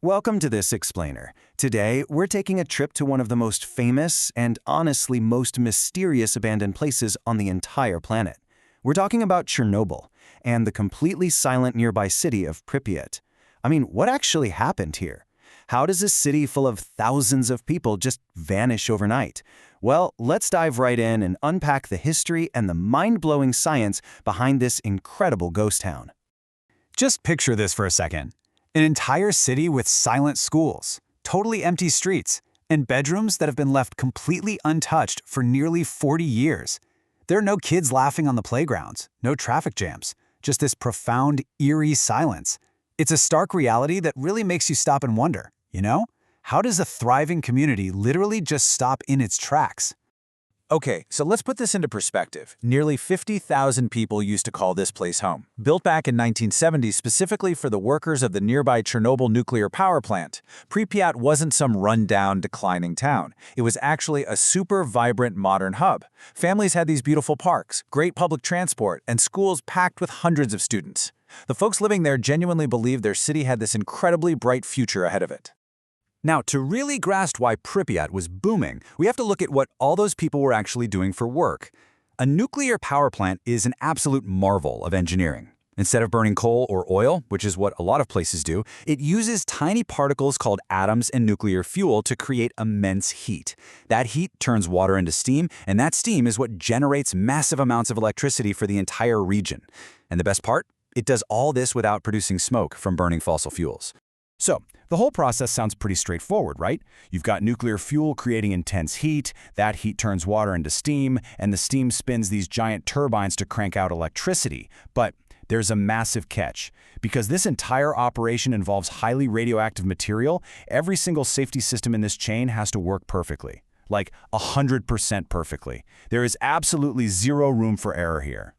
Welcome to this explainer. Today, we're taking a trip to one of the most famous and honestly most mysterious abandoned places on the entire planet. We're talking about Chernobyl and the completely silent nearby city of Pripyat. I mean, what actually happened here? How does a city full of thousands of people just vanish overnight? Well, let's dive right in and unpack the history and the mind-blowing science behind this incredible ghost town. Just picture this for a second. An entire city with silent schools, totally empty streets, and bedrooms that have been left completely untouched for nearly 40 years. There are no kids laughing on the playgrounds, no traffic jams, just this profound, eerie silence. It's a stark reality that really makes you stop and wonder, how does a thriving community literally just stop in its tracks? Okay, so let's put this into perspective. Nearly 50,000 people used to call this place home. Built back in 1970 specifically for the workers of the nearby Chernobyl nuclear power plant, Pripyat wasn't some run-down, declining town. It was actually a super vibrant modern hub. Families had these beautiful parks, great public transport, and schools packed with hundreds of students. The folks living there genuinely believed their city had this incredibly bright future ahead of it. Now, to really grasp why Pripyat was booming, we have to look at what all those people were actually doing for work. A nuclear power plant is an absolute marvel of engineering. Instead of burning coal or oil, which is what a lot of places do, it uses tiny particles called atoms and nuclear fuel to create immense heat. That heat turns water into steam, and that steam is what generates massive amounts of electricity for the entire region. And the best part? It does all this without producing smoke from burning fossil fuels. So, the whole process sounds pretty straightforward, right? You've got nuclear fuel creating intense heat, that heat turns water into steam, and the steam spins these giant turbines to crank out electricity. But there's a massive catch. Because this entire operation involves highly radioactive material, every single safety system in this chain has to work perfectly. Like 100% perfectly. There is absolutely zero room for error here.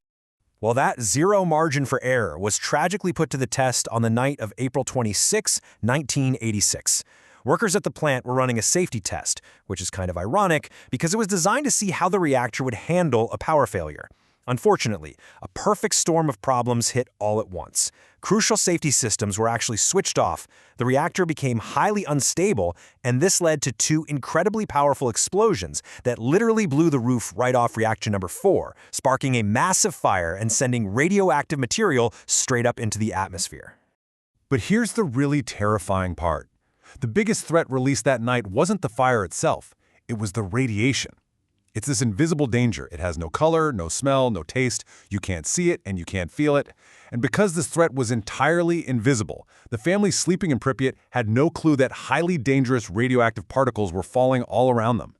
Well, that zero margin for error was tragically put to the test on the night of April 26, 1986. Workers at the plant were running a safety test, which is kind of ironic because it was designed to see how the reactor would handle a power failure. Unfortunately, a perfect storm of problems hit all at once. Crucial safety systems were actually switched off, the reactor became highly unstable, and this led to two incredibly powerful explosions that literally blew the roof right off reactor number 4, sparking a massive fire and sending radioactive material straight up into the atmosphere. But here's the really terrifying part. The biggest threat released that night wasn't the fire itself, it was the radiation. It's this invisible danger. It has no color, no smell, no taste. You can't see it and you can't feel it. And because this threat was entirely invisible, the family sleeping in Pripyat had no clue that highly dangerous radioactive particles were falling all around them.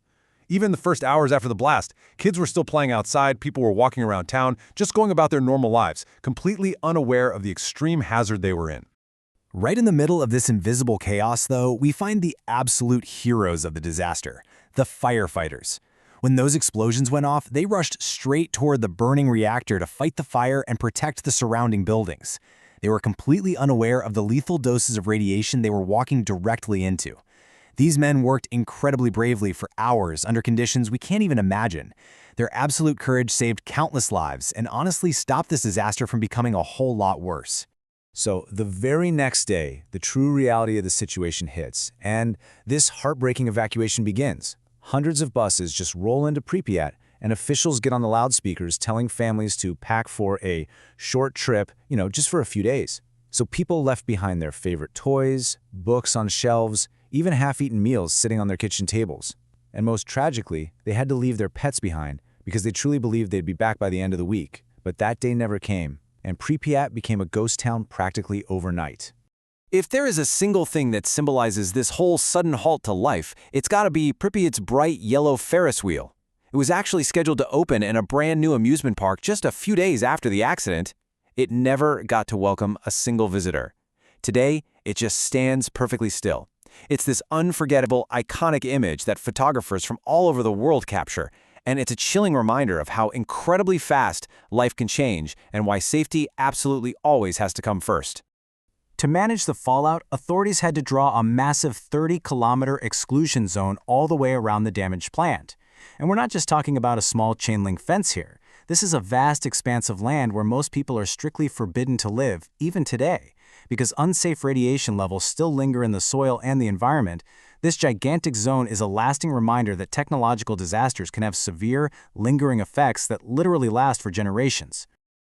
Even the first hours after the blast, kids were still playing outside, people were walking around town, just going about their normal lives, completely unaware of the extreme hazard they were in. Right in the middle of this invisible chaos, though, we find the absolute heroes of the disaster, the firefighters. When those explosions went off, they rushed straight toward the burning reactor to fight the fire and protect the surrounding buildings. They were completely unaware of the lethal doses of radiation they were walking directly into. These men worked incredibly bravely for hours under conditions we can't even imagine. Their absolute courage saved countless lives and honestly stopped this disaster from becoming a whole lot worse. So the very next day, the true reality of the situation hits, and this heartbreaking evacuation begins. Hundreds of buses just roll into Pripyat, and officials get on the loudspeakers telling families to pack for a short trip, just for a few days. So people left behind their favorite toys, books on shelves, even half-eaten meals sitting on their kitchen tables. And most tragically, they had to leave their pets behind because they truly believed they'd be back by the end of the week. But that day never came, and Pripyat became a ghost town practically overnight. If there is a single thing that symbolizes this whole sudden halt to life, it's gotta be Pripyat's bright yellow Ferris wheel. It was actually scheduled to open in a brand new amusement park just a few days after the accident. It never got to welcome a single visitor. Today, it just stands perfectly still. It's this unforgettable, iconic image that photographers from all over the world capture, and it's a chilling reminder of how incredibly fast life can change and why safety absolutely always has to come first. To manage the fallout, authorities had to draw a massive 30-kilometer exclusion zone all the way around the damaged plant. And we're not just talking about a small chain-link fence here. This is a vast expanse of land where most people are strictly forbidden to live, even today. because unsafe radiation levels still linger in the soil and the environment, this gigantic zone is a lasting reminder that technological disasters can have severe, lingering effects that literally last for generations.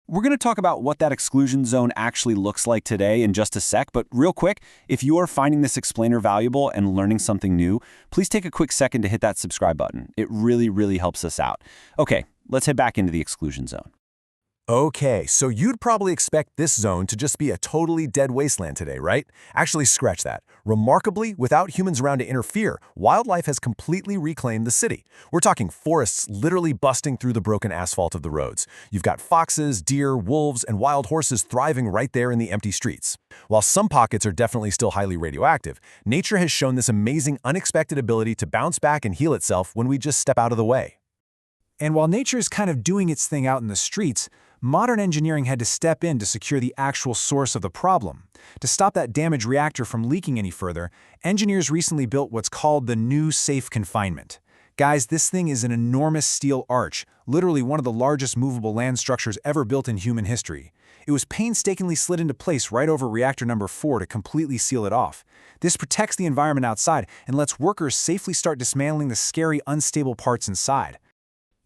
We're going to talk about what that exclusion zone actually looks like today in just a sec, but real quick, if you are finding this explainer valuable and learning something new, please take a quick second to hit that subscribe button. It really, really helps us out. Okay, let's head back into the exclusion zone. Okay, so you'd probably expect this zone to just be a totally dead wasteland today, right? Actually, scratch that. Remarkably, without humans around to interfere, wildlife has completely reclaimed the city. We're talking forests literally busting through the broken asphalt of the roads. You've got foxes, deer, wolves, and wild horses thriving right there in the empty streets. While some pockets are definitely still highly radioactive, nature has shown this amazing, unexpected ability to bounce back and heal itself when we just step out of the way. And while nature is kind of doing its thing out in the streets, modern engineering had to step in to secure the actual source of the problem. To stop that damaged reactor from leaking any further, engineers recently built what's called the new safe confinement. Guys, this thing is an enormous steel arch, literally one of the largest movable land structures ever built in human history. It was painstakingly slid into place right over reactor number 4 to completely seal it off. This protects the environment outside and lets workers safely start dismantling the scary, unstable parts inside.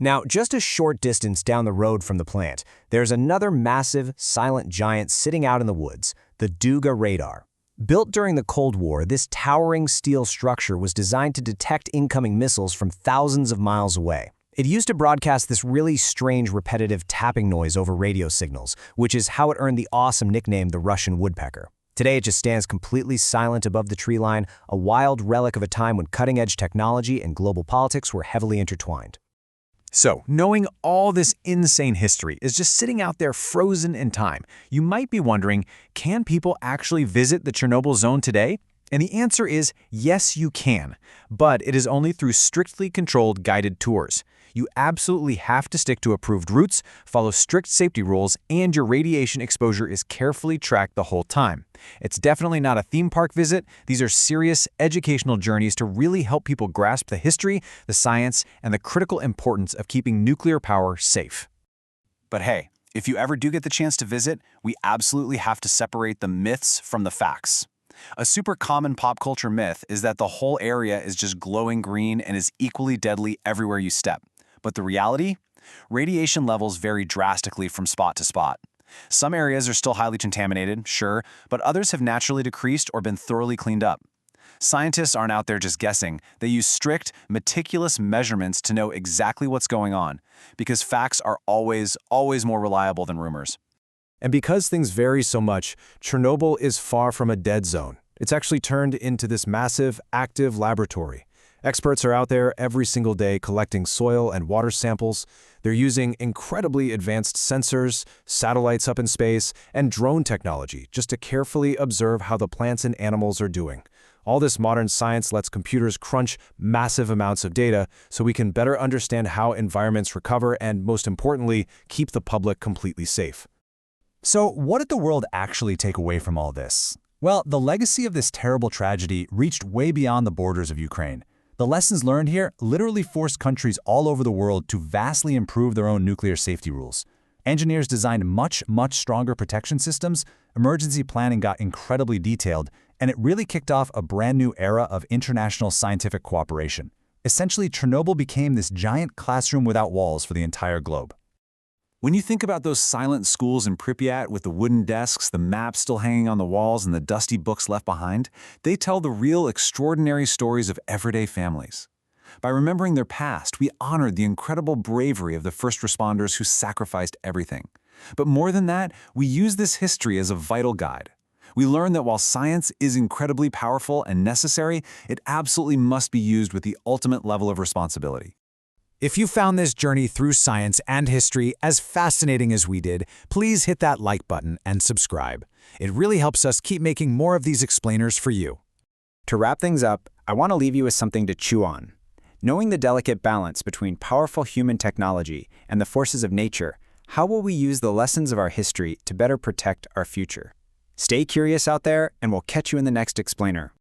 Now, just a short distance down the road from the plant, there's another massive, silent giant sitting out in the woods, the Duga radar. Built during the Cold War, this towering steel structure was designed to detect incoming missiles from thousands of miles away. It used to broadcast this really strange, repetitive tapping noise over radio signals, which is how it earned the awesome nickname the Russian woodpecker. Today, it just stands completely silent above the tree line, a wild relic of a time when cutting-edge technology and global politics were heavily intertwined. So, knowing all this insane history is just sitting out there frozen in time, you might be wondering, can people actually visit the Chernobyl zone today? And the answer is yes, you can, but it is only through strictly controlled guided tours. You absolutely have to stick to approved routes, follow strict safety rules, and your radiation exposure is carefully tracked the whole time. It's definitely not a theme park visit. These are serious educational journeys to really help people grasp the history, the science, and the critical importance of keeping nuclear power safe. But hey, if you ever do get the chance to visit, we absolutely have to separate the myths from the facts. A super common pop culture myth is that the whole area is just glowing green and is equally deadly everywhere you step. But the reality? Radiation levels vary drastically from spot to spot. Some areas are still highly contaminated, sure, but others have naturally decreased or been thoroughly cleaned up. Scientists aren't out there just guessing. They use strict, meticulous measurements to know exactly what's going on, because facts are always more reliable than rumors. And because things vary so much, Chernobyl is far from a dead zone. It's actually turned into this massive, active laboratory. Experts are out there every single day collecting soil and water samples. They're using incredibly advanced sensors, satellites up in space, and drone technology just to carefully observe how the plants and animals are doing. All this modern science lets computers crunch massive amounts of data so we can better understand how environments recover and, most importantly, keep the public completely safe. So, what did the world actually take away from all this? Well, the legacy of this terrible tragedy reached way beyond the borders of Ukraine. The lessons learned here literally forced countries all over the world to vastly improve their own nuclear safety rules. Engineers designed much stronger protection systems, emergency planning got incredibly detailed, and it really kicked off a brand new era of international scientific cooperation. Essentially, Chernobyl became this giant classroom without walls for the entire globe. When you think about those silent schools in Pripyat with the wooden desks, the maps still hanging on the walls, and the dusty books left behind, they tell the real extraordinary stories of everyday families. By remembering their past, we honored the incredible bravery of the first responders who sacrificed everything. But more than that, we use this history as a vital guide. We learn that while science is incredibly powerful and necessary, it absolutely must be used with the ultimate level of responsibility. If you found this journey through science and history as fascinating as we did, please hit that like button and subscribe. It really helps us keep making more of these explainers for you. To wrap things up, I want to leave you with something to chew on. Knowing the delicate balance between powerful human technology and the forces of nature, how will we use the lessons of our history to better protect our future? Stay curious out there, and we'll catch you in the next explainer.